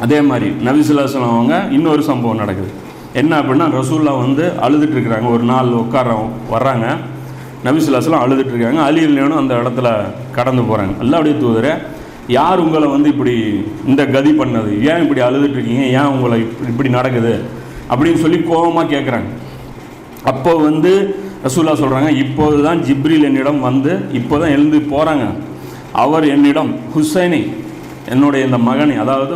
அதே மாதிரி நபி ஸல்லல்லாஹு அலைஹி வஸல்லம் அவங்க இன்னொரு சம்பவம் நடக்குது. என்ன அப்படின்னா, ரசூல்லா வந்து அழுதுட்டு இருக்கிறாங்க. ஒரு நாள் வர்றாங்க, நபி ஸல்லல்லாஹு அலைஹி வஸல்லம் அழுதுட்டு இருக்காங்க. அலி ரலியல்லாஹு அந்த இடத்துல கடந்து போகிறாங்க. அல்லாஹ்வுடைய தூதரே, யார் உங்களை வந்து இப்படி இந்த கதி பண்ணது, ஏன் இப்படி அழுதுட்டு இருக்கீங்க, ஏன் உங்களை இப்படி நடக்குது அப்படின்னு சொல்லி கோபமாக கேட்குறாங்க. அப்போ வந்து ரசூல்லா சொல்கிறாங்க, இப்போது தான் ஜிப்ரீல் என்னிடம் வந்து இப்போ தான் எழுந்து போகிறாங்க. அவர் என்னிடம் ஹுசைனை, என்னுடைய இந்த மகனை, அதாவது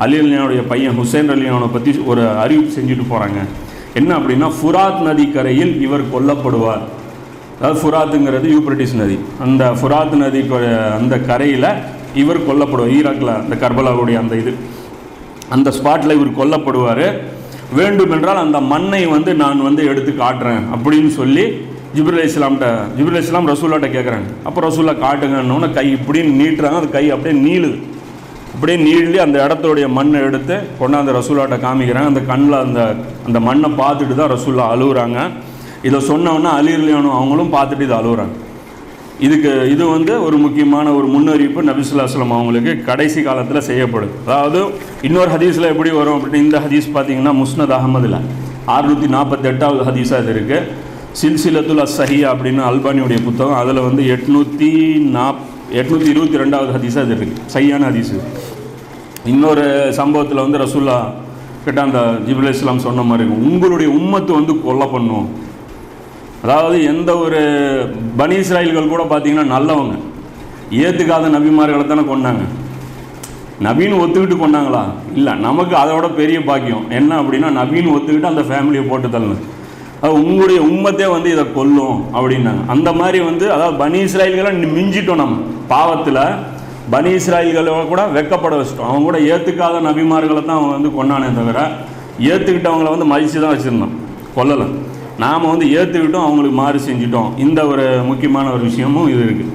அலி ரலியல்லாஹுடைய பையன் ஹுசைன் ரலியல்லாஹுவை பற்றி ஒரு அறிவிப்பு செஞ்சுட்டு போகிறாங்க. என்ன அப்படின்னா, ஃபுராத் நதி கரையில் இவர் கொல்லப்படுவார். அதாவது ஃபுராத்துங்கிறது யூப்ரட்டிஸ் நதி, அந்த ஃபுராத் நதி அந்த கரையில் இவர் கொல்லப்படுவார். ஈராக்கில் அந்த கர்பலாவுடைய அந்த ஸ்பாட்டில் இவர் கொல்லப்படுவார். வேண்டுமென்றால் அந்த மண்ணை வந்து நான் வந்து எடுத்து காட்டுறேன் அப்படின்னு சொல்லி ஜிப்ரீல் அலைஹிஸ்ஸலாம் ரசூல்லாட்ட கேட்குறாங்க. அப்போ ரசூல்லா காட்டுங்கன்னு கை இப்படின்னு நீட்டுறாங்க. அந்த கை அப்படியே நீளுது. அப்படியே நீளி அந்த இடத்துடைய மண்ணை எடுத்து கொண்டாந்து ரசூல்லாட்ட காமிக்கிறாங்க. அந்த கண்ணில் அந்த மண்ணை பார்த்துட்டு தான் ரசூல்லா அழுகுறாங்க. இதை சொன்னோன்னா அலி ரலியல்லாஹு அவங்களும் பார்த்துட்டு இதை அழுகுறாங்க. இது வந்து ஒரு முக்கியமான ஒரு முன்னறிவிப்பு நபி ஸல்லல்லாஹு அலைஹி வஸல்லம் அவங்களுக்கு கடைசி காலத்தில் செய்யப்படுது. அதாவது இன்னொரு ஹதீஸில் எப்படி வரும் அப்படின்னு, இந்த ஹதீஸ் பார்த்தீங்கன்னா முஸ்னத் அஹமதில் 648வது ஹதீஸாக இது இருக்குது. சில்சிலத்துல் அஸ்ஸஹிஹா அப்படின்னு அல்பானியுடைய புத்தகம், அதில் வந்து 822வது ஹதீஸாக இது இருக்குது, சையான ஹதீஸு. இன்னொரு சம்பவத்தில் வந்து ரசூல்லா கிட்ட அந்த ஜிப்ரீல் அலைஹிஸ்ஸலாம் சொன்ன மாதிரி இருக்கும், உங்களுடைய உம்மத்து வந்து கொலை பண்ணும். அதாவது எந்த ஒரு பனி இஸ்ராயல்கள் கூட பார்த்தீங்கன்னா நல்லவங்க, ஏற்றுக்காத நபிமார்களை தானே கொண்டாங்க. நபின்னு ஒத்துக்கிட்டு கொண்டாங்களா? இல்லை. நமக்கு அதோட பெரிய பாக்கியம் என்ன அப்படின்னா, நபின்னு ஒத்துக்கிட்டு அந்த ஃபேமிலியை போட்டு தள்ளணும். அது உங்களுடைய உம்மத்தே வந்து இதை கொல்லும் அப்படின்னாங்க. அந்த மாதிரி வந்து, அதாவது பனி இஸ்ராயல்களை மிஞ்சிட்டோம். நம்ம பாவத்தில் பனி இஸ்ராயல்களை கூட வெக்கப்பட வச்சிட்டோம். அவங்க கூட ஏற்றுக்காத நபிமார்களை தான் அவங்க வந்து கொண்டானே தவிர, ஏற்றுக்கிட்டவங்களை வந்து மதித்து தான் வச்சுருந்தோம், கொல்லலை. நாம் வந்து ஏற்றுக்கிட்டோம், அவங்களுக்கு மாறு செஞ்சிட்டோம். இந்த ஒரு முக்கியமான ஒரு விஷயமும் இது இருக்குது.